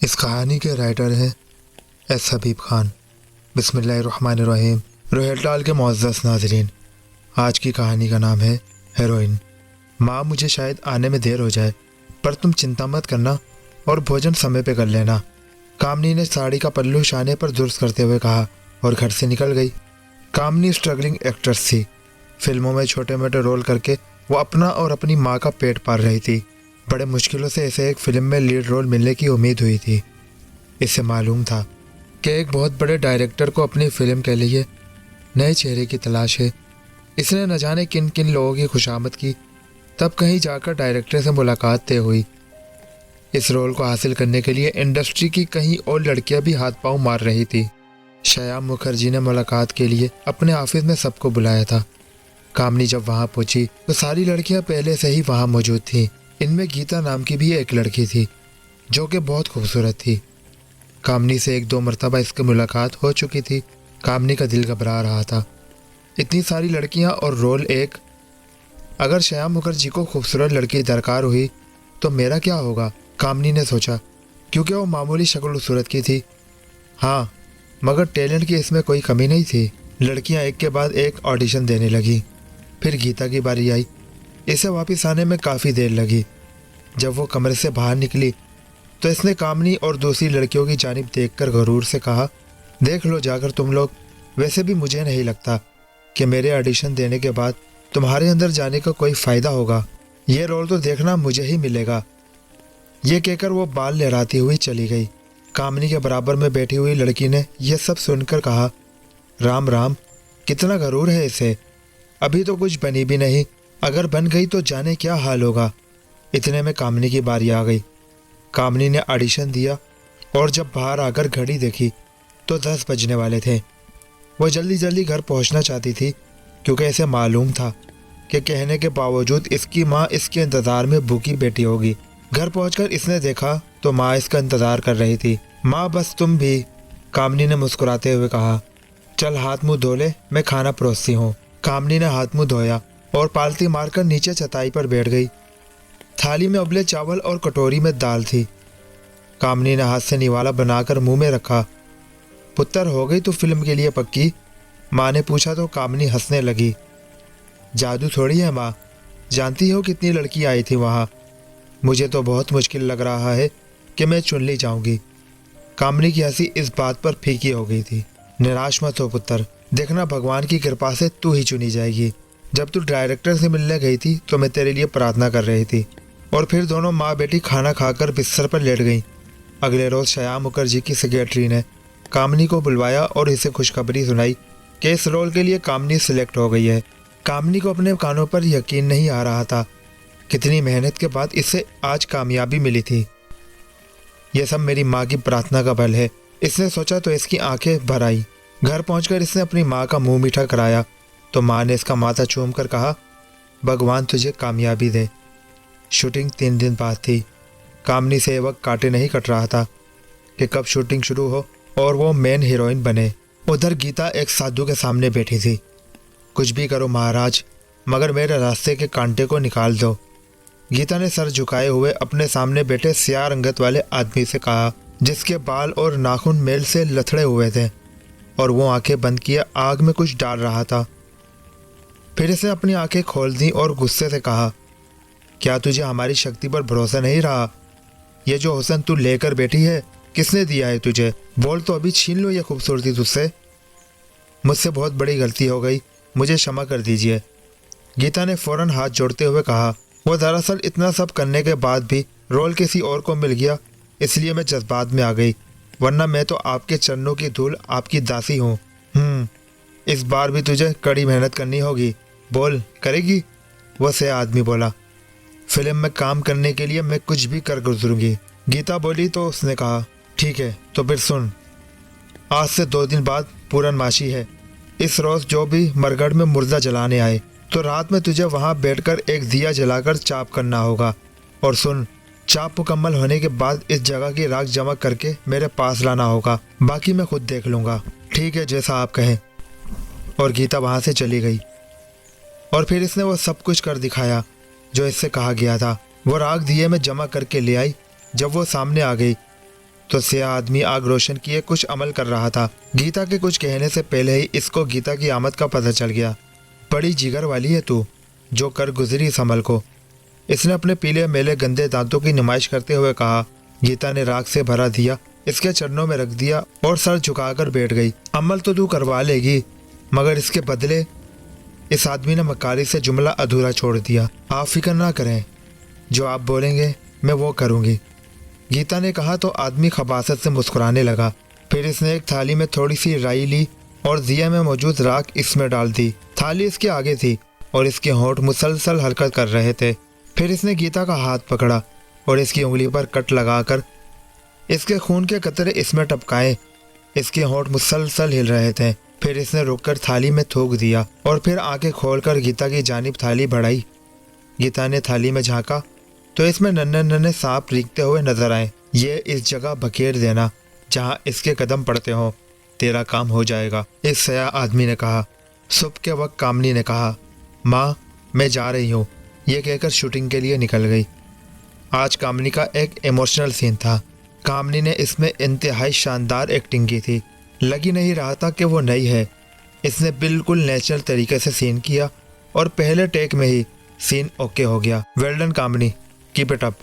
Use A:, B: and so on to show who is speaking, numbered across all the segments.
A: इस कहानी के राइटर हैं एस हबीब खान। बिस्मिल्लाहिर्रहमानिर्रहीम। रोहिलटाल के मुअज़्ज़ज़ नाज़रीन, आज की कहानी का नाम है हेरोइन। माँ, मुझे शायद आने में देर हो जाए, पर तुम चिंता मत करना और भोजन समय पे कर लेना। कामनी ने साड़ी का पल्लू शाने पर दुरुस्त करते हुए कहा और घर से निकल गई। कामनी स्ट्रगलिंग एक्ट्रेस थी। फिल्मों में छोटे मोटे रोल करके वो अपना और अपनी माँ का पेट पाल रही थी। बड़े मुश्किलों से इसे एक फिल्म में लीड रोल मिलने की उम्मीद हुई थी। इसे मालूम था कि एक बहुत बड़े डायरेक्टर को अपनी फिल्म के लिए नए चेहरे की तलाश है। इसने न जाने किन किन लोगों की खुशामद की, तब कहीं जाकर डायरेक्टर से मुलाकात तय हुई। इस रोल को हासिल करने के लिए इंडस्ट्री की कहीं और लड़कियां भी हाथ पांव मार रही थी। श्याम मुखर्जी ने मुलाकात के लिए अपने ऑफिस में सबको बुलाया था। कामनी जब वहां पहुंची तो सारी लड़कियां पहले से ही वहां मौजूद थीं। इनमें गीता नाम की भी एक लड़की थी जो कि बहुत खूबसूरत थी। कामनी से एक दो मरतबा इसकी मुलाकात हो चुकी थी। कामनी का दिल घबरा रहा था। इतनी सारी लड़कियां और रोल एक। अगर श्याम मुखर्जी को खूबसूरत लड़की दरकार हुई तो मेरा क्या होगा, कामनी ने सोचा, क्योंकि वो मामूली शक्ल सूरत की थी। हाँ, मगर टैलेंट की इसमें कोई कमी नहीं थी। लड़कियां एक के बाद एक ऑडिशन देने लगी। फिर गीता की बारी आई। इसे वापस आने में काफ़ी देर लगी। जब वो कमरे से बाहर निकली तो इसने कामनी और दूसरी लड़कियों की जानिब देखकर गरूर से कहा, देख लो जाकर तुम लोग। वैसे भी मुझे नहीं लगता कि मेरे ऑडिशन देने के बाद तुम्हारे अंदर जाने का कोई फ़ायदा होगा। ये रोल तो देखना मुझे ही मिलेगा। ये कहकर वो बाल लहराती हुई चली गई। कामनी के बराबर में बैठी हुई लड़की ने यह सब सुनकर कहा, राम राम, कितना गरूर है इसे। अभी तो कुछ बनी भी नहीं, अगर बन गई तो जाने क्या हाल होगा। इतने में कामनी की बारी आ गई। कामनी ने ऑडिशन दिया और जब बाहर आकर घड़ी देखी तो 10 बजने वाले थे। वो जल्दी जल्दी घर पहुंचना चाहती थी, क्योंकि इसे मालूम था कि कहने के बावजूद इसकी माँ इसके इंतज़ार में भूखी बैठी होगी। घर पहुंचकर इसने देखा तो माँ इसका इंतज़ार कर रही थी। माँ, बस तुम भी, कामनी ने मुस्कुराते हुए कहा। चल हाथ मुँह धो ले, मैं खाना परोसती हूँ। कामनी ने हाथ मुँह धोया और पालती मारकर नीचे चटाई पर बैठ गई। थाली में उबले चावल और कटोरी में दाल थी। कामनी ने हाथ से निवाला बनाकर मुंह में रखा। पुत्र, हो गई तो फिल्म के लिए पक्की? माँ ने पूछा तो कामनी हंसने लगी। जादू थोड़ी है माँ, जानती हो कितनी लड़की आई थी वहाँ। मुझे तो बहुत मुश्किल लग रहा है कि मैं चुन ली जाऊंगी। कामनी की हंसी इस बात पर फीकी हो गई थी। निराश मत हो पुत्र, देखना भगवान की कृपा से तू ही चुनी जाएगी। जब तू डायरेक्टर से मिलने गई थी तो मैं तेरे लिए प्रार्थना कर रही थी। और फिर दोनों माँ बेटी खाना खाकर बिस्तर पर लेट गईं। अगले रोज़ श्याम मुखर्जी की सेक्रेटरी ने कामनी को बुलवाया और इसे खुशखबरी सुनाई कि इस रोल के लिए कामनी सिलेक्ट हो गई है। कामनी को अपने कानों पर यकीन नहीं आ रहा था। कितनी मेहनत के बाद इसे आज कामयाबी मिली थी। यह सब मेरी माँ की प्रार्थना का बल है, इसने सोचा तो इसकी आंखें भर आई। घर पहुंचकर इसने अपनी माँ का मुंह मीठा कराया तो माँ ने इसका माथा चूम कर कहा, भगवान तुझे कामयाबी दे। शूटिंग 3 दिन बाद थी। कामनी से वक्त काटे नहीं कट रहा था कि कब शूटिंग शुरू हो और वो मेन हीरोइन बने। उधर गीता एक साधु के सामने बैठी थी। कुछ भी करो महाराज, मगर मेरे रास्ते के कांटे को निकाल दो। गीता ने सर झुकाए हुए अपने सामने बैठे स्याह रंगत वाले आदमी से कहा, जिसके बाल और नाखून मेल से लथड़े हुए थे और वो आंखें बंद किए आग में कुछ डाल रहा था। फिर इसे अपनी आंखें खोल दी और गुस्से से कहा, क्या तुझे हमारी शक्ति पर भरोसा नहीं रहा? ये जो हुस्न तू लेकर बैठी है, किसने दिया है तुझे? बोल तो अभी छीन लो ये खूबसूरती तुझसे। मुझसे बहुत बड़ी गलती हो गई, मुझे क्षमा कर दीजिए। गीता ने फौरन हाथ जोड़ते हुए कहा। वो दरअसल इतना सब करने के बाद भी रोल किसी और को मिल गया, इसलिए मैं जज्बात में आ गई, वरना मैं तो आपके चरणों की धूल, आपकी दासी हूँ। इस बार भी तुझे कड़ी मेहनत करनी होगी। बोल, करेगी? वो से आदमी बोला, फिल्म में काम करने के लिए मैं कुछ भी कर गुजरूंगी। गीता बोली तो उसने कहा, ठीक है तो फिर सुन, आज से 2 दिन बाद पूरनमाशी है। इस रोज़ जो भी मरगढ़ में मुर्दा जलाने आए तो रात में तुझे वहाँ बैठकर एक दिया जलाकर चाप करना होगा। और सुन, चाप मुकम्मल होने के बाद इस जगह की राख जमा करके मेरे पास लाना होगा, बाकी मैं खुद देख लूँगा। ठीक है, जैसा आप कहें। और गीता वहाँ से चली गई। और फिर इसने वो सब कुछ कर दिखाया जो इससे कहा गया था। वो राख दिए में जमा करके ले आई। जब वो सामने आ गई तो सियाह आदमी आग रोशन किए कुछ अमल कर रहा था। गीता के कुछ कहने से पहले ही इसको गीता की आमद का पता चल गया। बड़ी जिगर वाली है तू, जो कर गुजरी संभल को, इसने अपने पीले मेले गंदे दांतों की नुमाइश करते हुए कहा। गीता ने राख से भरा दिया इसके चरणों में रख दिया और सर झुकाकर बैठ गई। अमल तो तू करवा लेगी, मगर इसके बदले। इस आदमी ने मक्कारी से जुमला अधूरा छोड़ दिया। आप फिक्र ना करें, जो आप बोलेंगे मैं वो करूंगी, गीता ने कहा तो आदमी खबासत से मुस्कुराने लगा। फिर इसने एक थाली में थोड़ी सी राई ली और दिया में मौजूद राख इसमें डाल दी। थाली इसके आगे थी और इसके होंठ मुसलसल हरकत कर रहे थे। फिर इसने गीता का हाथ पकड़ा और इसकी उंगली पर कट लगाकर इसके खून के कतरे इसमें टपकाए। इसके होंठ मुसलसल हिल रहे थे। फिर इसने रुककर थाली में थूक दिया और फिर आंखें खोलकर गीता की जानिब थाली बढ़ाई। गीता ने थाली में झांका तो इसमें नन्हे नन्हे सांप रींगते हुए नजर आए। ये इस जगह बखेर देना जहां इसके कदम पड़ते हो, तेरा काम हो जाएगा, इस सयाह आदमी ने कहा। सुबह के वक्त कामनी ने कहा, माँ मैं जा रही हूँ, ये कहकर शूटिंग के लिए निकल गई। आज कामनी का एक इमोशनल सीन था। कामनी ने इसमें इंतहाई शानदार एक्टिंग की थी। लगी नहीं रहा था कि वो नई है। इसने बिल्कुल नेचुरल तरीके से सीन किया और पहले टेक में ही सीन ओके हो गया। Well done Kamini, keep it up.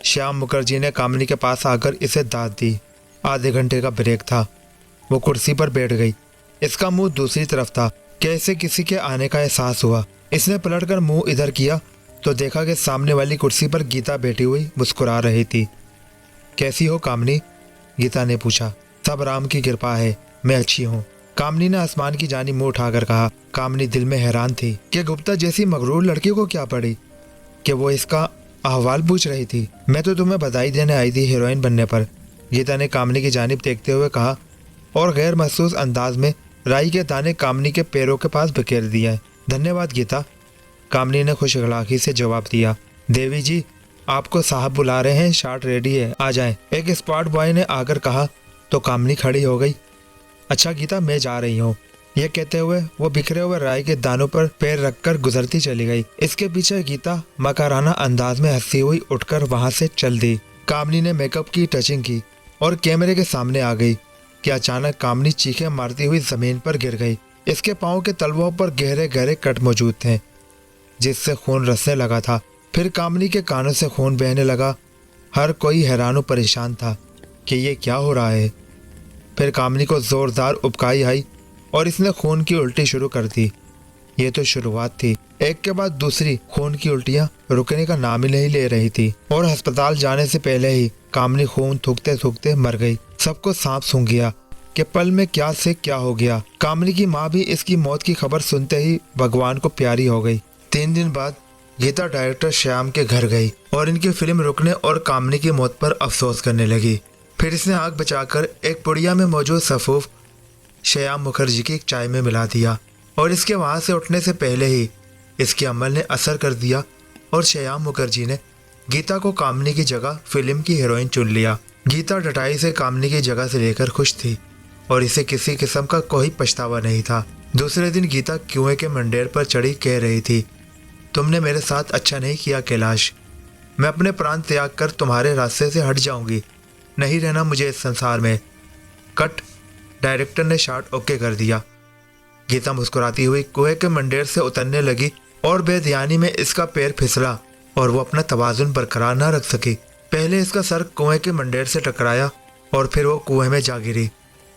A: Shyam Mukherjee ने कामनी के पास आकर इसे दाद दी। आधे घंटे का ब्रेक था। वो कुर्सी पर बैठ गई। इसका मुंह दूसरी तरफ था। कैसे किसी के आने का एहसास हुआ। इसने पलटकर मुंह इधर किया तो देखा कि सामने वाली कुर्सी पर गीता बैठी हुई मुस्कुरा रही थी। कैसी हो कामनी, गीता ने पूछा। सब राम की कृपा है, मैं अच्छी हूँ, कामनी ने आसमान की जानिब मुंह उठाकर कहा। कामनी दिल में हैरान थी कि गुप्ता जैसी मगरूर लड़की को क्या पड़ी कि वो इसका अहवाल पूछ रही थी। मैं तो तुम्हें बधाई देने आई थी हीरोइन बनने पर, गीता ने कामनी की जानिब देखते हुए कहा और गैर महसूस अंदाज में राई के दाने कामनी के पैरों के पास बखेर दिया। धन्यवाद गीता, कामनी ने खुश अखलाकी से जवाब दिया। देवी जी आपको साहब बुला रहे हैं, शार्ट रेडी है, आ जाएं, एक स्पॉट बॉय ने आकर कहा तो कामनी खड़ी हो गई। अच्छा गीता मैं जा रही हूँ, यह कहते हुए वो बिखरे हुए राई के दानों पर पैर रखकर गुजरती चली गई। इसके पीछे गीता मकाराना अंदाज में हंसती हुई उठकर वहां से चल दी। कामनी ने मेकअप की टचिंग की और कैमरे के सामने आ गई कि अचानक कामनी चीखें मारती हुई जमीन पर गिर गई। इसके पाँव के तलवों पर गहरे गहरे कट मौजूद थे जिससे खून रसने लगा था। फिर कामनी के कानों से खून बहने लगा। हर कोई हैरान और परेशान था कि ये क्या हो रहा है। फिर कामनी को जोरदार उबकाई आई और इसने खून की उल्टी शुरू कर दी। ये तो शुरुआत थी, एक के बाद दूसरी खून की उल्टियां रुकने का नाम ही नहीं ले रही थी और अस्पताल जाने से पहले ही कामनी खून थूकते थूकते मर गई। सबको सांप सूंघ गया कि पल में क्या से क्या हो गया। कामनी की माँ भी इसकी मौत की खबर सुनते ही भगवान को प्यारी हो गई। 3 दिन बाद गीता डायरेक्टर श्याम के घर गई और इनकी फिल्म रुकने और कामनी की मौत पर अफसोस करने लगी। फिर इसने आग बचाकर एक पुड़िया में मौजूद सफूफ श्याम मुखर्जी की चाय में मिला दिया और इसके वहां से उठने से पहले ही इसके अमल ने असर कर दिया और श्याम मुखर्जी ने गीता को कामनी की जगह फिल्म की हीरोइन चुन लिया। गीता डटाई से कामनी की जगह से लेकर खुश थी और इसे किसी किस्म का कोई पछतावा नहीं था। दूसरे दिन गीता कुएं के मंडेर पर चढ़ी कह रही थी, तुमने मेरे साथ अच्छा नहीं किया कैलाश, मैं अपने प्राण त्याग कर तुम्हारे रास्ते से हट जाऊंगी, नहीं रहना मुझे इस संसार में। कट। डायरेक्टर ने शॉट ओके कर दिया। गीता मुस्कुराती हुई कुएं के मंडेर से उतरने लगी और बेध्यानी में इसका पैर फिसला और वो अपना तवाजुन बरकरार न रख सकी। पहले इसका सर कुएं के मंडेर से टकराया और फिर वो कुएं में जा गिरी।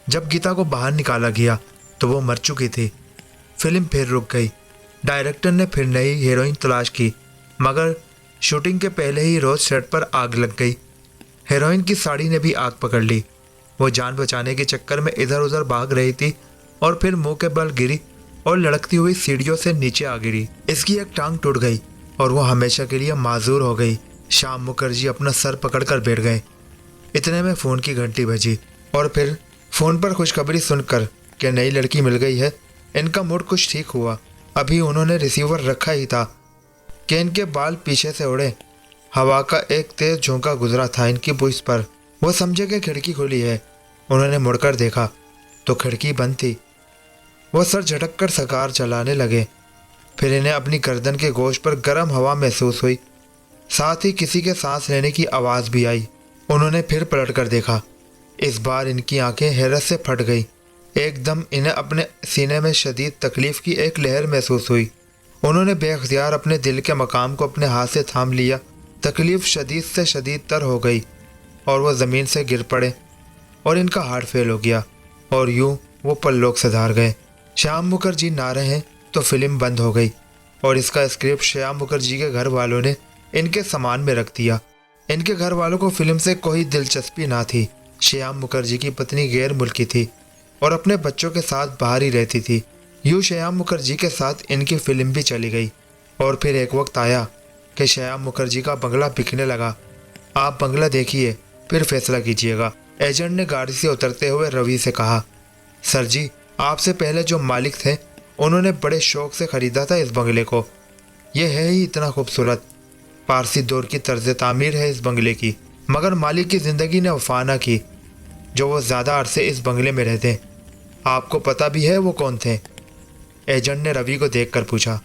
A: जब गीता को बाहर निकाला गया तो वो मर चुकी थी। फिल्म फिर रुक गई। डायरेक्टर ने फिर नई हीरोइन तलाश की मगर शूटिंग के पहले ही रोज सेट पर आग लग गई। हीरोइन की साड़ी ने भी आग पकड़ ली। वो जान बचाने के चक्कर में इधर उधर भाग रही थी और फिर मुंह के बल गिरी और लड़कती हुई सीढ़ियों से नीचे आ गिरी। इसकी एक टांग टूट गई और वो हमेशा के लिए माजूर हो गई। श्याम मुखर्जी अपना सर पकड़कर बैठ गए। इतने में फ़ोन की घंटी बजी और फिर फ़ोन पर खुशखबरी सुनकर कि नई लड़की मिल गई है, इनका मूड कुछ ठीक हुआ। अभी उन्होंने रिसीवर रखा ही था कि इनके बाल पीछे से उड़े। हवा का एक तेज झोंका गुजरा था इनकी पूंछ पर। वो समझे कि खिड़की खुली है। उन्होंने मुड़कर देखा तो खिड़की बंद थी। वो सर झटक कर सकार चलाने लगे। फिर इन्हें अपनी गर्दन के गोश्त पर गर्म हवा महसूस हुई। साथ ही किसी के सांस लेने की आवाज़ भी आई उन्होंने फिर पलट कर देखा। इस बार इनकी आंखें हैरत से फट गई। एकदम इन्हें अपने सीने में शदीद तकलीफ की एक लहर महसूस हुई। उन्होंने बेख्तियार अपने दिल के मकाम को अपने हाथ से थाम लिया। तकलीफ शदीद से शदीद तर हो गई और वो ज़मीन से गिर पड़े और इनका हार्ट फेल हो गया और यूं वो परलोक से धार गए। श्याम मुखर्जी ना रहे तो फिल्म बंद हो गई और इसका स्क्रिप्ट श्याम मुखर्जी के घर वालों ने इनके सामान में रख दिया। इनके घर वालों को फिल्म से कोई दिलचस्पी ना थी। श्याम मुखर्जी की पत्नी गैर मुल्की थी और अपने बच्चों के साथ बाहर ही रहती थी। यूं श्याम मुखर्जी के साथ इनकी फिल्म भी चली गई और फिर एक वक्त आया कि श्याम मुखर्जी का बंगला बिकने लगा। आप बंगला देखिए, फिर फैसला कीजिएगा। एजेंट ने गाड़ी से उतरते हुए रवि से कहा, सर जी, आपसे पहले जो मालिक थे उन्होंने बड़े शौक से खरीदा था इस बंगले को। यह है ही इतना खूबसूरत। पारसी दौर की तर्ज तामीर है इस बंगले की, मगर मालिक की ज़िंदगी ने वफा न की जो वो ज़्यादा अरसे इस बंगले में रहते। आपको पता भी है वो कौन थे? एजेंट ने रवि को देखकर पूछा।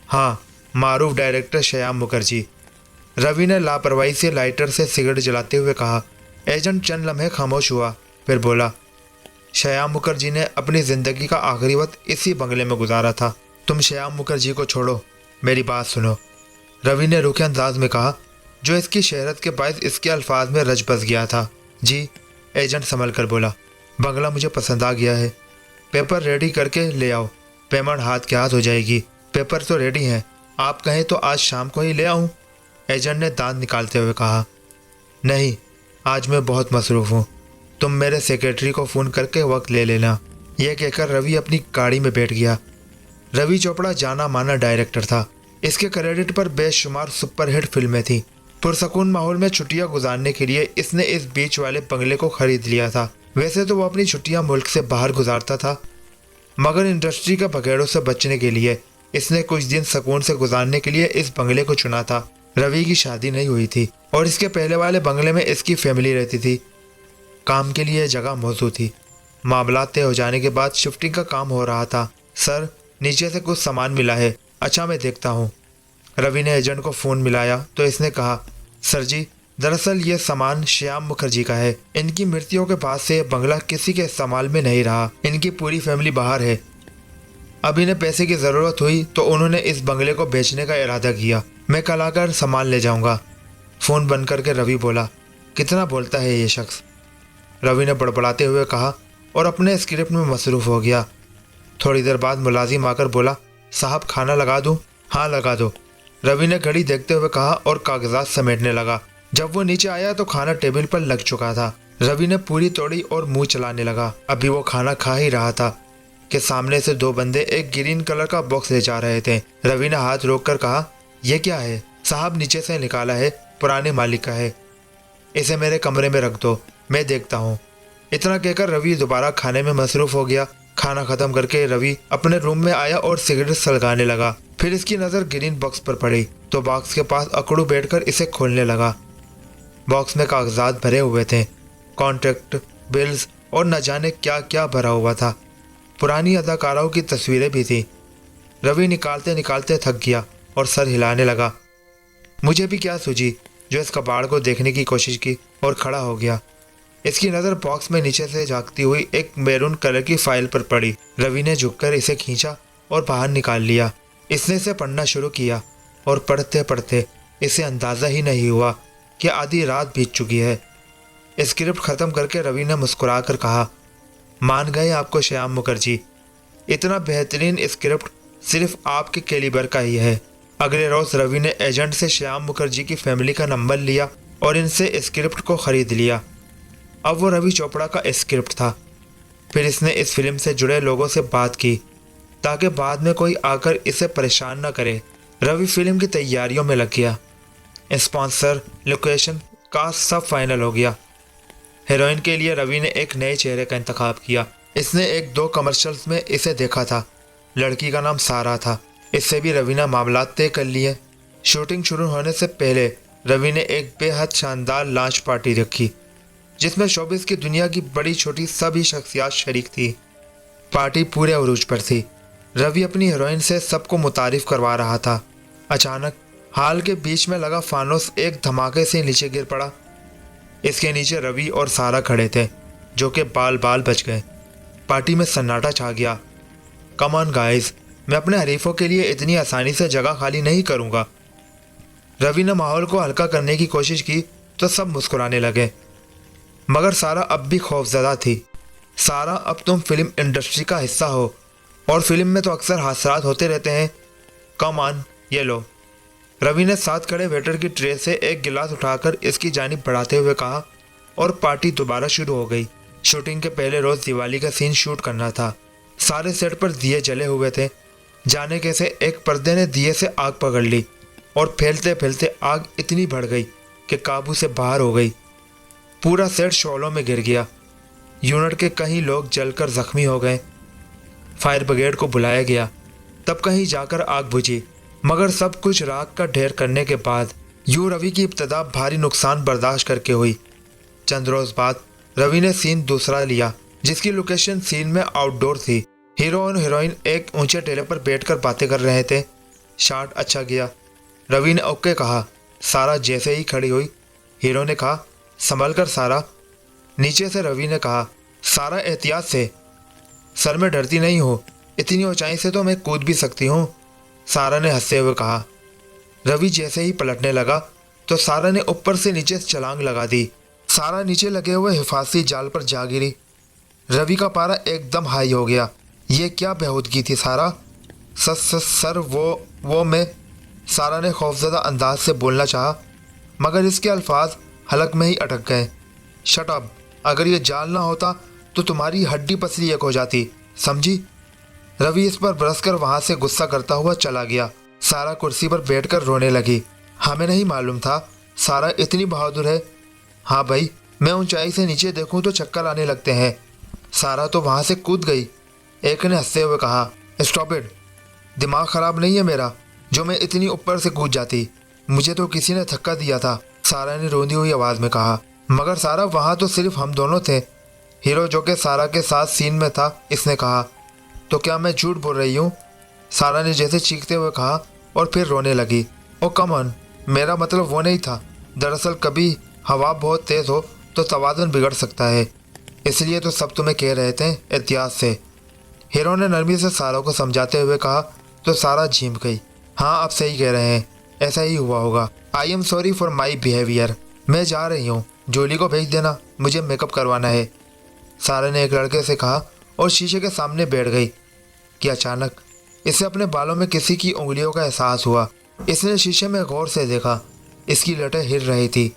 A: हाँ, मारूफ डायरेक्टर श्याम मुखर्जी। रवि ने लापरवाही से लाइटर से सिगरेट जलाते हुए कहा। एजेंट चंद लम्हे खामोश हुआ, फिर बोला, श्याम मुखर्जी ने अपनी ज़िंदगी का आखिरी वक्त इसी बंगले में गुजारा था। तुम श्याम मुखर्जी को छोड़ो, मेरी बात सुनो। रवि ने रूखे अंदाज में कहा, जो इसकी शहरत के बायस इसके अल्फाज में रच बस गया था। जी, एजेंट संभल कर बोला, बंगला मुझे पसंद आ गया है। पेपर रेडी करके ले आओ, पेमेंट हाथ के हाथ हो जाएगी। पेपर तो रेडी हैं, आप कहें तो आज शाम को ही ले आऊं? एजेंट ने दांत निकालते हुए कहा। नहीं, आज मैं बहुत मसरूफ़ हूँ, तुम मेरे सेक्रेटरी को फ़ोन करके वक्त ले लेना। यह कहकर रवि अपनी गाड़ी में बैठ गया। रवि चोपड़ा जाना माना डायरेक्टर था। इसके क्रेडिट पर बेशुमार सुपरहिट फिल्में थीं। पुरसकून माहौल में छुट्टियां गुजारने के लिए इसने इस बीच वाले बंगले को खरीद लिया था। वैसे तो वो अपनी छुट्टियां मुल्क से बाहर गुजारता था, मगर इंडस्ट्री के बगेड़ों से बचने के लिए इसने कुछ दिन सुकून से गुजारने के लिए इस बंगले को चुना था। रवि की शादी नहीं हुई थी और इसके पहले वाले बंगले में इसकी फैमिली रहती थी। काम के लिए जगह मौजूद थी। मामला तय हो जाने के बाद शिफ्टिंग का काम हो रहा था। सर, नीचे से कुछ सामान मिला है। अच्छा, मैं देखता हूँ। रवि ने एजेंट को फ़ोन मिलाया तो इसने कहा, सर जी, दरअसल ये सामान श्याम मुखर्जी का है। इनकी मृत्यु के बाद से बंगला किसी के इस्तेमाल में नहीं रहा। इनकी पूरी फैमिली बाहर है। अब इन्हें पैसे की ज़रूरत हुई तो उन्होंने इस बंगले को बेचने का इरादा किया। मैं कल आकर सामान ले जाऊँगा। फ़ोन बंद करके रवि बोला, कितना बोलता है ये शख्स? रवि ने बड़बड़ाते हुए कहा और अपने स्क्रिप्ट में मसरूफ़ हो गया। थोड़ी देर बाद मुलाजिम आकर बोला, साहब, खाना लगा दूँ? हाँ, लगा दो। रवि ने घड़ी देखते हुए कहा और कागजात समेटने लगा। जब वो नीचे आया तो खाना टेबल पर लग चुका था। रवि ने पूरी तोड़ी और मुंह चलाने लगा। अभी वो खाना खा ही रहा था कि सामने से दो बंदे एक ग्रीन कलर का बॉक्स ले जा रहे थे। रवि ने हाथ रोककर कहा, यह क्या है? साहब, नीचे से निकाला है, पुराने मालिक का है। इसे मेरे कमरे में रख दो, मैं देखता हूँ। इतना कहकर रवि दोबारा खाने में मसरूफ़ हो गया। खाना खत्म करके रवि अपने रूम में आया और सिगरेट सलगाने लगा। फिर इसकी नज़र ग्रीन बॉक्स पर पड़ी तो बॉक्स के पास अकड़ू बैठकर इसे खोलने लगा। बॉक्स में कागजात भरे हुए थे, कॉन्ट्रैक्ट, बिल्स और न जाने क्या क्या भरा हुआ था। पुरानी अदाकाराओं की तस्वीरें भी थी। रवि निकालते निकालते थक गया और सर हिलाने लगा। मुझे भी क्या सूझी जो इस कबाड़ को देखने की कोशिश की और खड़ा हो गया। इसकी नज़र बॉक्स में नीचे से झांकती हुई एक मैरून कलर की फाइल पर पड़ी। रवि ने झुककर इसे खींचा और बाहर निकाल लिया। इसने इसे पढ़ना शुरू किया और पढ़ते पढ़ते इसे अंदाज़ा ही नहीं हुआ कि आधी रात बीत चुकी है। स्क्रिप्ट ख़त्म करके रवि ने मुस्कुरा कर कहा, मान गए आपको श्याम मुखर्जी, इतना बेहतरीन स्क्रिप्ट सिर्फ आपके कैलिबर का ही है। अगले रोज़ रवि ने एजेंट से श्याम मुखर्जी की फैमिली का नंबर लिया और इनसे स्क्रिप्ट को ख़रीद लिया। अब वो रवि चोपड़ा का स्क्रिप्ट था। फिर इसने इस फिल्म से जुड़े लोगों से बात की ताकि बाद में कोई आकर इसे परेशान न करे। रवि फिल्म की तैयारियों में लग गया। स्पॉन्सर, लोकेशन, कास्ट सब फाइनल हो गया। हीरोइन के लिए रवि ने एक नए चेहरे का इंतखाब किया। इसने एक दो कमर्शियल्स में इसे देखा था। लड़की का नाम सारा था। इससे भी रवि ने मामला तय कर लिए। शूटिंग शुरू होने से पहले रवि ने एक बेहद शानदार लॉन्च पार्टी रखी जिसमें शोबिस की दुनिया की बड़ी छोटी सभी शख्सियात शरीक थी। पार्टी पूरे अरूज पर थी। रवि अपनी हीरोइन से सबको मुतारिफ करवा रहा था। अचानक हाल के बीच में लगा फानोस एक धमाके से नीचे गिर पड़ा। इसके नीचे रवि और सारा खड़े थे, जो कि बाल बाल बच गए। पार्टी में सन्नाटा छा गया। कम ऑन गाइस, मैं अपने हरीफों के लिए इतनी आसानी से जगह खाली नहीं करूंगा। रवि ने माहौल को हल्का करने की कोशिश की तो सब मुस्कुराने लगे, मगर सारा अब भी खौफजदा थी। सारा, अब तुम फिल्म इंडस्ट्री का हिस्सा हो और फिल्म में तो अक्सर हादसात होते रहते हैं। कम ऑन, ये लो। रवि ने साथ खड़े वेटर की ट्रे से एक गिलास उठाकर इसकी जानिब बढ़ाते हुए कहा और पार्टी दोबारा शुरू हो गई। शूटिंग के पहले रोज दिवाली का सीन शूट करना था। सारे सेट पर दिए जले हुए थे। जाने कैसे एक पर्दे ने दिए से आग पकड़ ली और फैलते फैलते आग इतनी बढ़ गई कि काबू से बाहर हो गई। पूरा सेट शोलों में गिर गया। यूनिट के कई लोग जलकर जख्मी हो गए। फायर ब्रिगेड को बुलाया गया, तब कहीं जाकर आग बुझी, मगर सब कुछ राख का ढेर करने के बाद यूं रवि की इब्तदा भारी नुकसान बर्दाश्त करके हुई। चंद रोज बाद रवि ने सीन दूसरा लिया, जिसकी लोकेशन सीन में आउटडोर थी। हीरो और हीरोइन एक ऊंचे टेले पर बैठकर बातें कर रहे थे। शॉट अच्छा गया। रवि ने ओके कहा। सारा जैसे ही खड़ी हुई, हीरो ने कहा, संभल कर सारा। नीचे से रवि ने कहा, सारा एहतियात से। सर में डरती नहीं हो? इतनी ऊंचाई से तो मैं कूद भी सकती हूँ, सारा ने हंसते हुए कहा। रवि जैसे ही पलटने लगा तो सारा ने ऊपर से नीचे छलांग लगा दी। सारा नीचे लगे हुए हिफाजती जाल पर जा गिरी। रवि का पारा एकदम हाई हो गया। ये क्या बेहूदगी थी सारा? सर वो मैं, सारा ने खौफजदा अंदाज से बोलना चाहा, मगर इसके अल्फाज हलक में ही अटक गए। शट अप, अगर ये जाल ना होता तो तुम्हारी हड्डी पसली एक हो जाती, समझी? रवि इस पर बरसकर वहां से गुस्सा करता हुआ चला गया। सारा कुर्सी पर बैठकर रोने लगी। हमें नहीं मालूम था सारा इतनी बहादुर है। हाँ भाई, मैं ऊंचाई से नीचे देखूं तो चक्कर आने लगते हैं। सारा तो वहां से कूद गई। एक ने हंसते हुए कहा, स्टॉप इट, दिमाग खराब नहीं है मेरा जो मैं इतनी ऊपर से कूद जाती। मुझे तो किसी ने धक्का दिया था, सारा ने रोंदी हुई आवाज में कहा। मगर सारा, वहां तो सिर्फ हम दोनों थे। हीरो, जो कि सारा के साथ सीन में था, इसने कहा। तो क्या मैं झूठ बोल रही हूँ? सारा ने जैसे चीखते हुए कहा और फिर रोने लगी। ओ कम ऑन, मेरा मतलब वो नहीं था। दरअसल कभी हवा बहुत तेज हो तो तवाज़ुन बिगड़ सकता है, इसलिए तो सब तुम्हें कह रहे थे एहतियात से। हीरो ने नरमी से सारा को समझाते हुए कहा तो सारा झीम गई। हाँ, आप सही कह रहे हैं, ऐसा ही हुआ होगा। आई am sorry for my behaviour. मैं जा रही हूँ, जूली को भेज देना, मुझे मेकअप करवाना है, सारा ने एक लड़के से कहा और शीशे के सामने बैठ गई कि अचानक इसे अपने बालों में किसी की उंगलियों का एहसास हुआ। इसने शीशे में गौर से देखा। इसकी लटें हिल रही थी,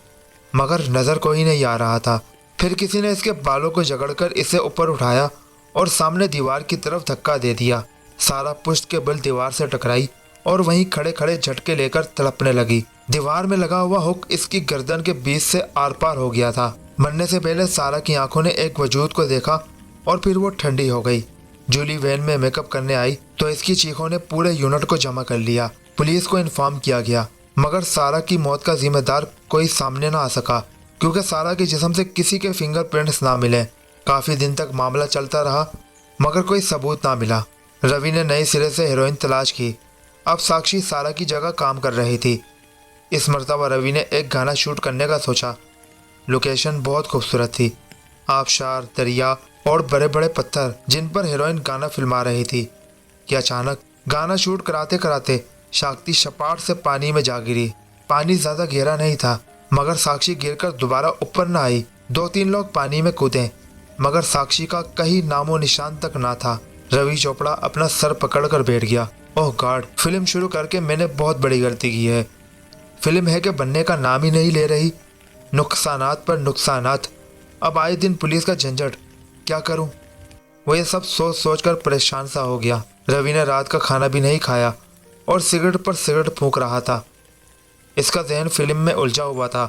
A: मगर नज़र कोई नहीं आ रहा था। फिर किसी ने इसके बालों को जकड़कर इसे ऊपर उठाया और सामने दीवार की तरफ धक्का दे दिया। सारा पुश्त के बल दीवार से टकराई और वहीं खड़े खड़े झटके लेकर तड़पने लगी। दीवार में लगा हुआ हुक इसकी गर्दन के बीच से आर पार हो गया था। मरने से पहले सारा की आंखों ने एक वजूद को देखा और फिर वो ठंडी हो गई। जूली वैन में मेकअप करने आई तो इसकी चीखों ने पूरे यूनिट को जमा कर लिया। पुलिस को इन्फॉर्म किया गया, मगर सारा की मौत का जिम्मेदार कोई सामने ना आ सका, क्योंकि सारा के जिस्म से किसी के फिंगरप्रिंट्स ना मिले। काफी दिन तक मामला चलता रहा, मगर कोई सबूत ना मिला। रवि ने नए सिरे से हीरोइन तलाश की। अब साक्षी सारा की जगह काम कर रही थी। इस मर्तबा रवि ने एक गाना शूट करने का सोचा। लोकेशन बहुत खूबसूरत थी, आबशार, दरिया और बड़े बड़े पत्थर जिन पर हीरोइन गाना फिल्मा रही थी कि अचानक गाना शूट कराते कराते साक्षी सपाट से पानी में जा गिरी। पानी ज्यादा गहरा नहीं था, मगर साक्षी गिरकर दोबारा ऊपर न आई। 2-3 लोग पानी में कूदे, मगर साक्षी का कहीं नामो निशान तक ना था। रवि चोपड़ा अपना सर पकड़कर बैठ गया। ओह गॉड, फिल्म शुरू करके मैंने बहुत बड़ी गलती की है। फिल्म है कि बनने का नाम ही नहीं ले रही। नुकसानात पर नुकसानात। अब आए दिन पुलिस का झंझट, क्या करूं? वो ये सब सोच सोच कर परेशान सा हो गया। रवि ने रात का खाना भी नहीं खाया और सिगरेट पर सिगरेट फूंक रहा था। इसका जहन फिल्म में उलझा हुआ था।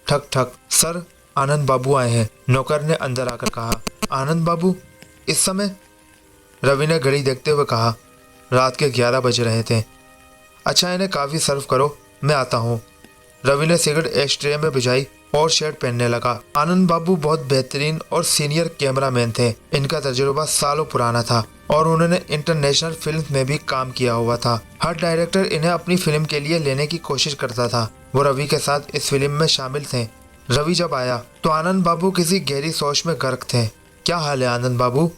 A: ठक ठक, सर, आनंद बाबू आए हैं, नौकर ने अंदर आकर कहा। आनंद बाबू? इस समय? रवि ने घड़ी देखते हुए कहा। रात के 11 बज रहे थे। अच्छा, इन्हें काफ़ी सर्व करो, मैं आता हूँ। रवि ने सिगरेट एश ट्रे में भिजाई और शर्ट पहनने लगा। आनंद बाबू बहुत बेहतरीन और सीनियर कैमरामैन थे। इनका तजुर्बा सालों पुराना था और उन्होंने इंटरनेशनल फिल्म में भी काम किया हुआ था। हर डायरेक्टर इन्हें अपनी फिल्म के लिए लेने की कोशिश करता था। वो रवि के साथ इस फिल्म में शामिल थे। रवि जब आया तो आनंद बाबू किसी गहरी सोच में गर्क थे। क्या हाल है आनंद बाबू,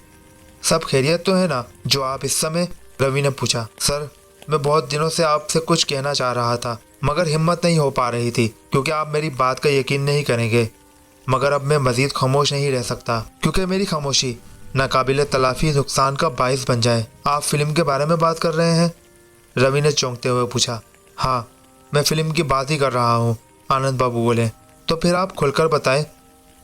A: सब खैरियत तो है ना जो आप इस समय? रवि ने पूछा। सर, मैं बहुत दिनों से आपसे कुछ कहना चाह रहा था मगर हिम्मत नहीं हो पा रही थी क्योंकि आप मेरी बात का यकीन नहीं करेंगे। मगर अब मैं मजीद खामोश नहीं रह सकता क्योंकि मेरी खामोशी नाकाबिले तलाफी नुकसान का बाइस बन जाए। आप फिल्म के बारे में बात कर रहे हैं? रवि ने चौंकते हुए पूछा। हाँ, मैं फिल्म की बात ही कर रहा हूँ, आनंद बाबू बोले। तो फिर आप खुलकर बताएं।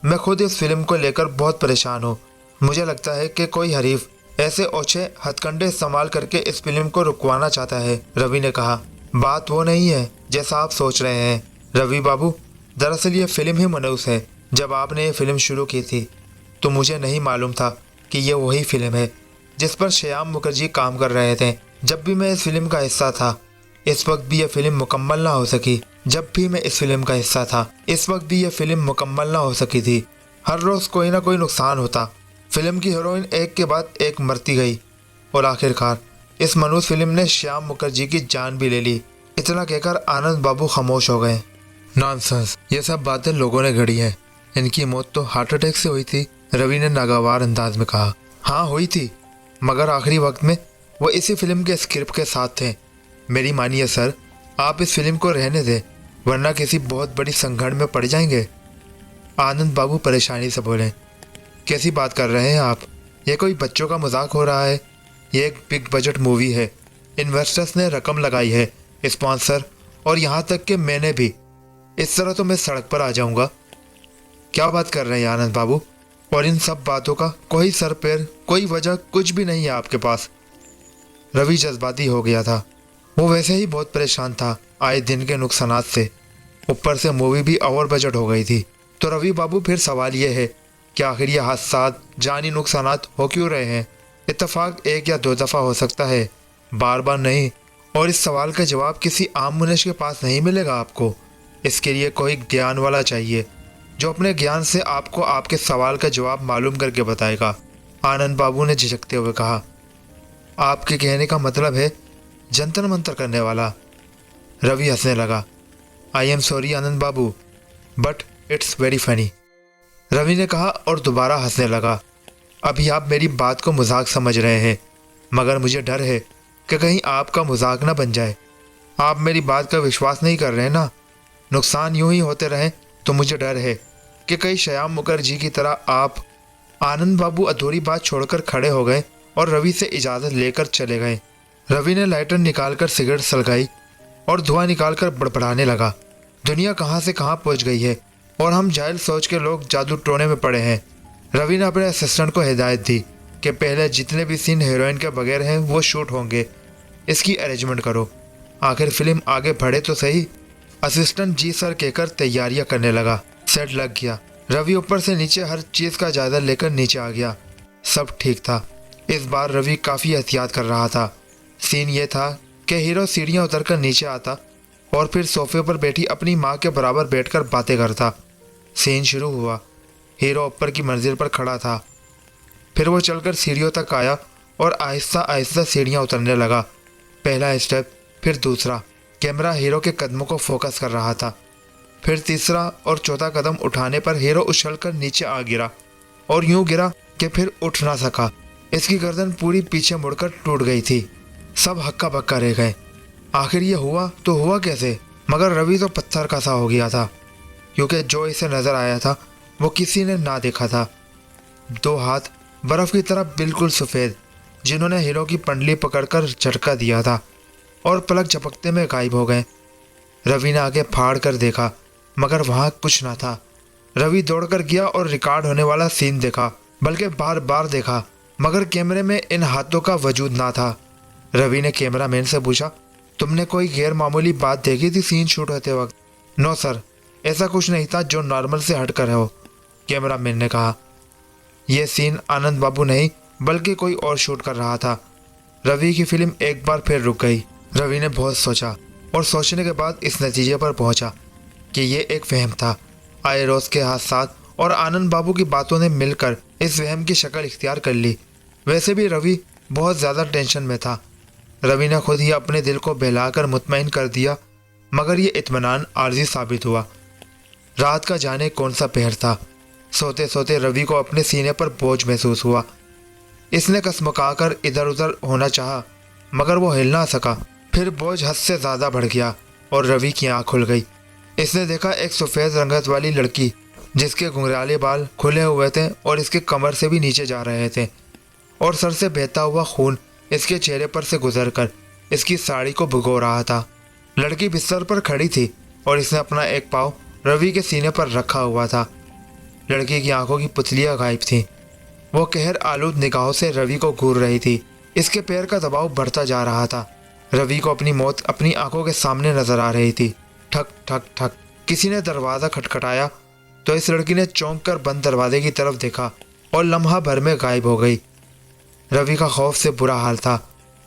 A: मैं खुद इस फिल्म को लेकर बहुत परेशान हूँ। मुझे लगता है कि कोई हरीफ ऐसे ओछे हथकंडे इस्तेमाल करके इस फिल्म को रुकवाना चाहता है। रवि ने कहा। बात वो नहीं है जैसा आप सोच रहे हैं रवि बाबू। दरअसल ये फिल्म ही मनहूस है। जब आपने ये फिल्म शुरू की थी तो मुझे नहीं मालूम था कि ये वही फिल्म है जिस पर श्याम मुखर्जी काम कर रहे थे। जब भी मैं इस फिल्म का हिस्सा था इस वक्त भी यह फिल्म मुकम्मल ना हो सकी। जब भी मैं इस फिल्म का हिस्सा था इस वक्त भी यह फिल्म मुकम्मल ना हो सकी थी। हर रोज़ कोई ना कोई नुकसान होता। फिल्म की हीरोइन एक के बाद एक मरती गई और आखिरकार इस मनहूस फिल्म ने श्याम मुखर्जी की जान भी ले ली। इतना कहकर आनंद बाबू खामोश हो गए। नॉनसेंस, ये सब बातें लोगों ने गढ़ी हैं। इनकी मौत तो हार्ट अटैक से हुई थी, रवि ने नागवार अंदाज में कहा। हाँ हुई थी, मगर आखिरी वक्त में वो इसी फिल्म के स्क्रिप्ट के साथ थे। मेरी मानिए सर, आप इस फिल्म को रहने दें वरना किसी बहुत बड़ी संकट में पड़ जाएंगे। आनंद बाबू परेशानी से बोले। कैसी बात कर रहे हैं आप? ये कोई बच्चों का मजाक हो रहा है? ये एक बिग बजट मूवी है। इन्वेस्टर्स ने रकम लगाई है, स्पॉन्सर, और यहाँ तक कि मैंने भी। इस तरह तो मैं सड़क पर आ जाऊँगा। क्या बात कर रहे हैं आनंद बाबू? और इन सब बातों का कोई सर पैर, कोई वजह कुछ भी नहीं है आपके पास। रवि जज्बाती हो गया था। वो वैसे ही बहुत परेशान था आए दिन के नुकसानात से, ऊपर से मूवी भी ओवर बजट हो गई थी। तो रवि बाबू, फिर सवाल ये है कि आखिर ये हादसात, जानी नुकसानात हो क्यों रहे हैं? इत्तेफाक एक या दो दफ़ा हो सकता है, बार बार नहीं। और इस सवाल का जवाब किसी आम मनुष्य के पास नहीं मिलेगा आपको। इसके लिए कोई ज्ञान वाला चाहिए जो अपने ज्ञान से आपको आपके सवाल का जवाब मालूम करके बताएगा। आनंद बाबू ने झिझकते हुए कहा। आपके कहने का मतलब है जंतर मंतर करने वाला? रवि हंसने लगा। I am sorry Anand Babu, but it's very funny, Ravi ने कहा और दोबारा हंसने लगा। अभी आप मेरी बात को मजाक समझ रहे हैं, मगर मुझे डर है कि कहीं आपका मजाक ना बन जाए। आप मेरी बात का विश्वास नहीं कर रहे ना? नुकसान यूं ही होते रहें तो मुझे डर है कि कहीं श्याम मुखर्जी की तरह आप। आनंद बाबू अधूरी बात छोड़कर खड़े हो गए और रवि से इजाज़त लेकर चले गए। रवि ने लाइटर निकालकर सिगरेट सलगाई और धुआं निकालकर बड़बड़ाने लगा। दुनिया कहाँ से कहाँ पहुँच गई है और हम जाहिल सोच के लोग जादू टोने में पड़े हैं। रवि ने अपने असिस्टेंट को हिदायत दी कि पहले जितने भी सीन हीरोइन के बगैर हैं वो शूट होंगे, इसकी अरेंजमेंट करो। आखिर फिल्म आगे बढ़े तो सही। असिस्टेंट जी सर कहकर तैयारियां करने लगा। सेट लग गया। रवि ऊपर से नीचे हर चीज़ का जायजा लेकर नीचे आ गया। सब ठीक था। इस बार रवि काफ़ी एहतियात कर रहा था। सीन ये था कि हीरो सीढ़ियाँ उतरकर नीचे आता और फिर सोफे पर बैठी अपनी माँ के बराबर बैठकर बातें करता। सीन शुरू हुआ। हीरो ऊपर की मंजिल पर खड़ा था। फिर वो चलकर सीढ़ियों तक आया और आहिस्ता आहिस्ता सीढ़ियाँ उतरने लगा। पहला स्टेप, फिर दूसरा। कैमरा हीरो के कदमों को फोकस कर रहा था। फिर तीसरा और चौथा कदम उठाने पर हीरो उछलकर नीचे आ गिरा और यूं गिरा कि फिर उठ ना सका। इसकी गर्दन पूरी पीछे मुड़कर टूट गई थी। सब हक्का बक्का रह गए। आखिर ये हुआ तो हुआ कैसे? मगर रवि तो पत्थर का सा हो गया था क्योंकि जो इसे नजर आया था वो किसी ने ना देखा था। दो हाथ बर्फ की तरह बिल्कुल सफ़ेद जिन्होंने हीरो की पंडली पकड़कर झटका दिया था और पलक झपकते में गायब हो गए। रवि ने आगे फाड़ कर देखा मगर वहाँ कुछ ना था। रवि दौड़कर गया और रिकॉर्ड होने वाला सीन देखा, बल्कि बार बार देखा, मगर कैमरे में इन हाथों का वजूद ना था। रवि ने कैमरामैन से पूछा, तुमने कोई गैर मामूली बात देखी थी सीन शूट होते वक्त? नो सर, ऐसा कुछ नहीं था जो नॉर्मल से हट कर हो, कैमरामैन ने कहा। यह सीन आनंद बाबू नहीं बल्कि कोई और शूट कर रहा था। रवि की फिल्म एक बार फिर रुक गई। रवि ने बहुत सोचा और सोचने के बाद इस नतीजे पर पहुंचा कि ये एक वहम था। आए रोज के हादसात और आनंद बाबू की बातों ने मिलकर इस वहम की शक्ल इख्तियार कर ली। वैसे भी रवि बहुत ज़्यादा टेंशन में था। रवि ने खुद ही अपने दिल को बहलाकर मुतमईन कर दिया, मगर ये इत्मीनान आर्जी साबित हुआ। रात का जाने कौन सा पहर था। सोते सोते रवि को अपने सीने पर बोझ महसूस हुआ। इसने कसमकाकर इधर उधर होना चाहा, मगर वो हिल ना सका। फिर बोझ हद से ज़्यादा बढ़ गया और रवि की आँख खुल गई। इसने देखा एक सफ़ेद रंगत वाली लड़की, जिसके घुंघराले बाल खुले हुए थे और इसके कमर से भी नीचे जा रहे थे, और सर से बहता हुआ खून इसके चेहरे पर से गुजरकर इसकी साड़ी को भिगो रहा था। लड़की बिस्तर पर खड़ी थी और इसने अपना एक पाँव रवि के सीने पर रखा हुआ था। लड़की की आंखों की पुतलियां गायब थीं। वो कहर आलूद निगाहों से रवि को घूर रही थी। इसके पैर का दबाव बढ़ता जा रहा था। रवि को अपनी मौत अपनी आंखों के सामने नजर आ रही थी। ठक ठक ठक किसी ने दरवाज़ा खटखटाया तो इस लड़की ने चौंक कर बंद दरवाजे की तरफ देखा और लम्हा भर में गायब हो गई। रवि का खौफ से बुरा हाल था।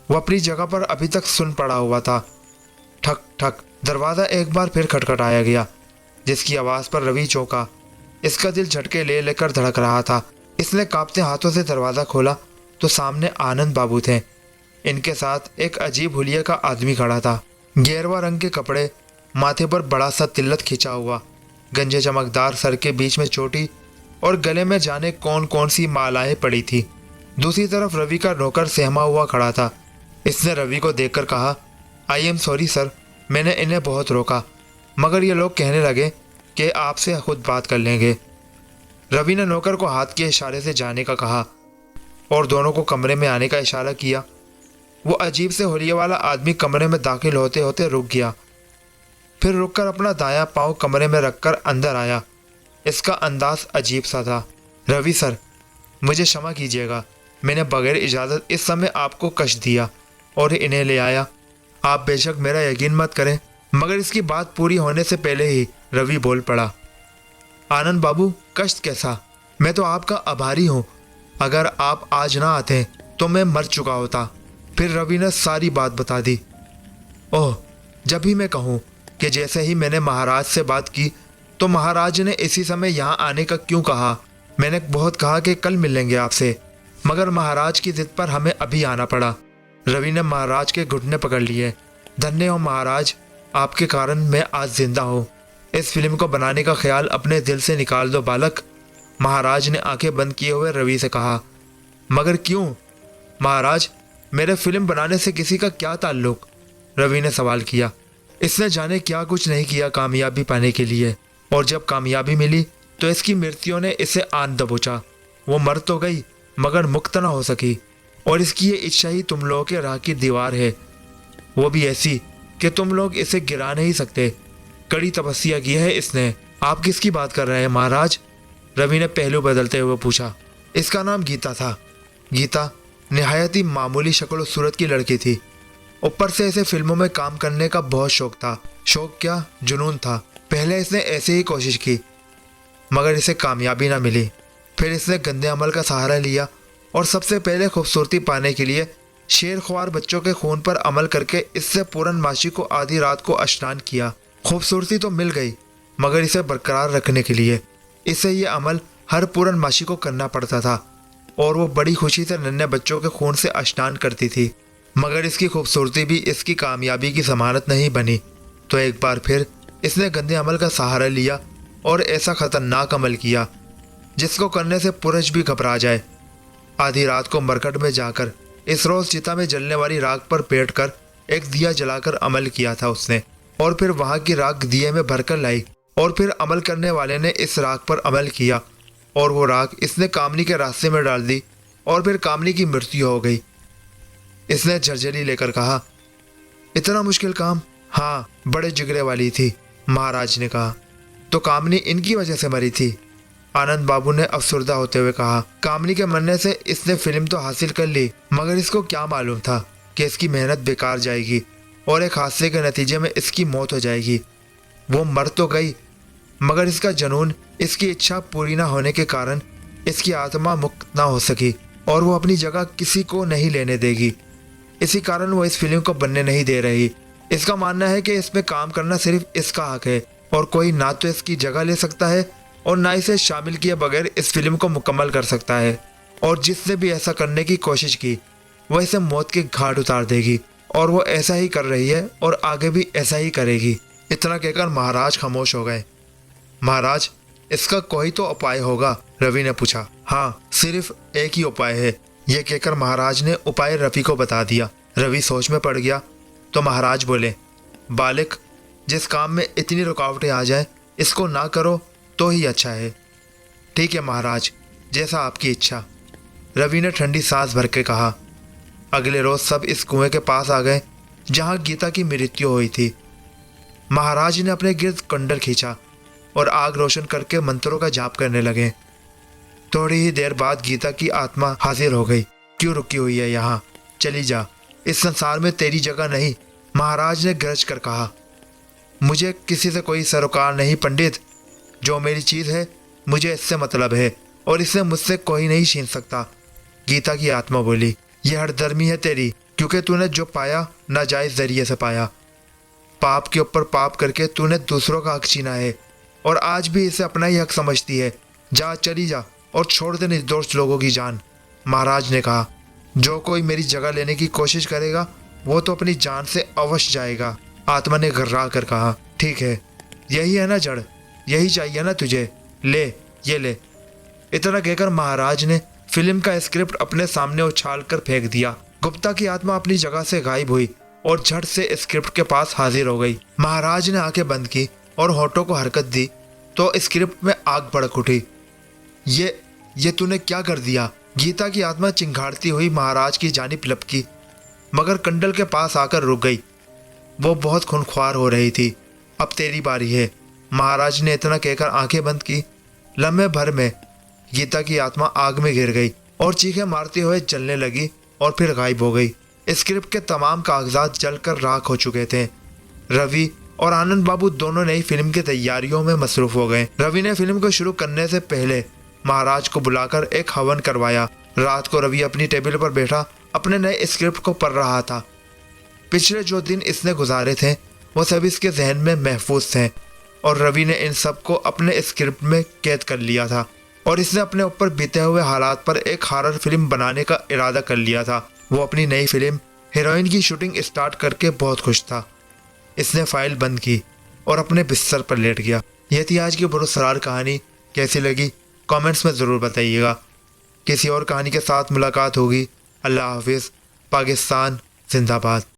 A: वह अपनी जगह पर अभी तक सुन पड़ा हुआ था। ठक ठक दरवाज़ा एक बार फिर खटखटाया गया, जिसकी आवाज़ पर रवि चौंका। इसका दिल झटके ले लेकर धड़क रहा था। इसने कांपते हाथों से दरवाज़ा खोला तो सामने आनंद बाबू थे। इनके साथ एक अजीब हुलिये का आदमी खड़ा था। गेरवा रंग के कपड़े, माथे पर बड़ा सा तिल्लत खिंचा हुआ, गंजे चमकदार सर के बीच में चोटी और गले में जाने कौन कौन सी मालाएं पड़ी थी। दूसरी तरफ रवि का नौकर सहमा हुआ खड़ा था। इसने रवि को देखकर कहा, आई एम सॉरी सर, मैंने इन्हें बहुत रोका, मगर ये लोग कहने लगे कि आपसे खुद बात कर लेंगे। रवि ने नौकर को हाथ के इशारे से जाने का कहा और दोनों को कमरे में आने का इशारा किया। वो अजीब से हुलिये वाला आदमी कमरे में दाखिल होते होते रुक गया, फिर रुककर अपना दायां पाँव कमरे में रखकर अंदर आया। इसका अंदाज अजीब सा था। रवि सर, मुझे क्षमा कीजिएगा, मैंने बगैर इजाज़त इस समय आपको कष्ट दिया और इन्हें ले आया। आप बेशक मेरा यकीन मत करें, मगर इसकी बात पूरी होने से पहले ही रवि बोल पड़ा, आनंद बाबू, कष्ट कैसा? मैं तो आपका आभारी हूँ। अगर आप आज ना आते तो मैं मर चुका होता। फिर रवि ने सारी बात बता दी। ओह, जब भी मैं कहूँ कि जैसे ही मैंने महाराज से बात की तो महाराज ने इसी समय यहाँ आने का क्यों कहा? मैंने बहुत कहा कि कल मिलेंगे आपसे, मगर महाराज की जिद पर हमें अभी आना पड़ा। रवि ने महाराज के घुटने पकड़ लिए। धन्य हो महाराज, आपके कारण मैं आज जिंदा हूँ। इस फिल्म को बनाने का ख्याल अपने दिल से निकाल दो बालक, महाराज ने आंखें बंद किए हुए रवि से कहा। मगर क्यों महाराज, मेरे फिल्म बनाने से किसी का क्या ताल्लुक? रवि ने सवाल किया। इसने जाने क्या कुछ नहीं किया कामयाबी पाने के लिए, और जब कामयाबी मिली तो इसकी मृत्यु ने इसे आन दबोचा। वो मर तो गई मगर मुक्त न हो सकी, और इसकी ये इच्छा ही तुम लोगों के राह की दीवार है, वो भी ऐसी कि तुम लोग इसे गिरा नहीं सकते। कड़ी तपस्या की है इसने। आप किसकी बात कर रहे हैं महाराज? रवि ने पहलू बदलते हुए पूछा। इसका नाम गीता था। गीता निहायत ही मामूली शक्ल सूरत की लड़की थी। ऊपर से इसे फिल्मों में काम करने का बहुत शौक था। शौक क्या, जुनून था। पहले इसने ऐसे ही कोशिश की, मगर इसे कामयाबी ना मिली। फिर इसने गंदे अमल का सहारा लिया और सबसे पहले खूबसूरती पाने के लिए शेरख्वार बच्चों के खून पर अमल करके इससे पूर्णमासी को आधी रात को स्नान किया। खूबसूरती तो मिल गई, मगर इसे बरकरार रखने के लिए इसे ये अमल हर पूर्णमासी को करना पड़ता था, और वो बड़ी खुशी से नन्हे बच्चों के खून से स्नान करती थी। मगर इसकी खूबसूरती भी इसकी कामयाबी की जमानत नहीं बनी। तो एक बार फिर इसने गंदे अमल का सहारा लिया और ऐसा खतरनाक अमल किया जिसको करने से पुरुष भी घबरा जाए। आधी रात को मरकट में जाकर इस रोज चिता में जलने वाली राख पर बैठकर एक दिया जलाकर अमल किया था उसने, और फिर वहां की राख दिए में भरकर लाई, और फिर अमल करने वाले ने इस राख पर अमल किया और वो राख इसने कामनी के रास्ते में डाल दी, और फिर कामनी की मृत्यु हो गई। इसने झरझरी लेकर कहा, इतना मुश्किल काम? हाँ, बड़े जिगरे वाली थी, महाराज ने कहा। तो कामनी इनकी वजह से मरी थी? आनंद बाबू ने अफसुर्दा होते हुए कहा। कामनी के मरने से इसने फिल्म तो हासिल कर ली, मगर इसको क्या मालूम था कि इसकी मेहनत बेकार जाएगी और एक हादसे के नतीजे में इसकी मौत हो जाएगी। वो मर तो गई, मगर इसका जुनून, इसकी इच्छा पूरी ना होने के कारण इसकी आत्मा मुक्त ना हो सकी, और वो अपनी जगह किसी को नहीं लेने देगी। इसी कारण वो इस फिल्म को बनने नहीं दे रही। इसका मानना है कि इसमें काम करना सिर्फ इसका हक है, और कोई ना तो इसकी जगह ले सकता है और ना इसे शामिल किए बगैर इस फिल्म को मुकम्मल कर सकता है। और जिसने भी ऐसा करने की कोशिश की वह इसे मौत के घाट उतार देगी, और वो ऐसा ही कर रही है और आगे भी ऐसा ही करेगी। इतना कहकर महाराज खामोश हो गए। महाराज, इसका कोई तो उपाय होगा, रवि ने पूछा। हाँ, सिर्फ एक ही उपाय है, यह कहकर महाराज ने उपाय रवि को बता दिया। रवि सोच में पड़ गया तो महाराज बोले, बालक, जिस काम में इतनी रुकावटें आ जाए इसको ना करो तो ही अच्छा है। ठीक है महाराज, जैसा आपकी इच्छा, रवि ने ठंडी सांस भर के कहा। अगले रोज सब इस कुएं के पास आ गए जहां गीता की मृत्यु हुई थी। महाराज ने अपने गिर्द कंडल खींचा और आग रोशन करके मंत्रों का जाप करने लगे। थोड़ी ही देर बाद गीता की आत्मा हाजिर हो गई। क्यों रुकी हुई है यहाँ? चली जा, इस संसार में तेरी जगह नहीं, महाराज ने गरज कर कहा। मुझे किसी से कोई सरोकार नहीं पंडित, जो मेरी चीज है मुझे इससे मतलब है और इसे मुझसे कोई नहीं छीन सकता। गीता की आत्मा बोली, यह हठधर्मी है तेरी, क्योंकि तूने जो पाया नाजायज जरिए से पाया। पाप के ऊपर पाप करके तूने दूसरों का हक छीना है और आज भी इसे अपना ही हक समझती है। जा, चली जा और छोड़ दे निर्दोष लोगों की जान। महाराज ने कहा, जो कोई मेरी जगह लेने की कोशिश करेगा वो तो अपनी जान से अवश्य जाएगा। आत्मा ने घर्रा कर कहा, ठीक है, यही है ना जड़, यही चाहिए ना तुझे, ले ये ले। इतना कहकर महाराज ने फिल्म का स्क्रिप्ट अपने सामने उछाल कर फेंक दिया। गुप्ता की आत्मा अपनी जगह से गायब हुई और झट से स्क्रिप्ट के पास हाजिर हो गई। महाराज ने आंखें बंद की और होठों को हरकत दी तो स्क्रिप्ट में आग भड़क उठी। ये तूने क्या कर दिया? गीता की आत्मा चिंघाड़ती हुई महाराज की जानिब लपकी, मगर कंडल के पास आकर रुक गई। वो बहुत खूंखार हो रही थी। अब तेरी बारी है, महाराज ने इतना कहकर आंखें बंद की। लम्हे भर में गीता की आत्मा आग में गिर गई और चीखें मारते हुए जलने लगी और फिर गायब हो गई। स्क्रिप्ट के तमाम कागजात जलकर राख हो चुके थे। रवि और आनंद बाबू दोनों नई फिल्म की तैयारियों में मसरूफ हो गए। रवि ने फिल्म को शुरू करने से पहले महाराज को बुलाकर एक हवन करवाया। रात को रवि अपनी टेबल पर बैठा अपने नए स्क्रिप्ट को पढ़ रहा था। पिछले जो दिन इसने गुजारे थे वो सब इसके जहन में महफूज थे और रवि ने इन सब को अपने स्क्रिप्ट में कैद कर लिया था और इसने अपने ऊपर बीते हुए हालात पर एक हॉरर फिल्म बनाने का इरादा कर लिया था। वो अपनी नई फिल्म हीरोइन की शूटिंग स्टार्ट करके बहुत खुश था। इसने फाइल बंद की और अपने बिस्तर पर लेट गया। यह थी आज की पुरस्कार कहानी। कैसी लगी कमेंट्स में ज़रूर बताइएगा। किसी और कहानी के साथ मुलाकात होगी। अल्लाह हाफिज़। पाकिस्तान जिंदाबाद।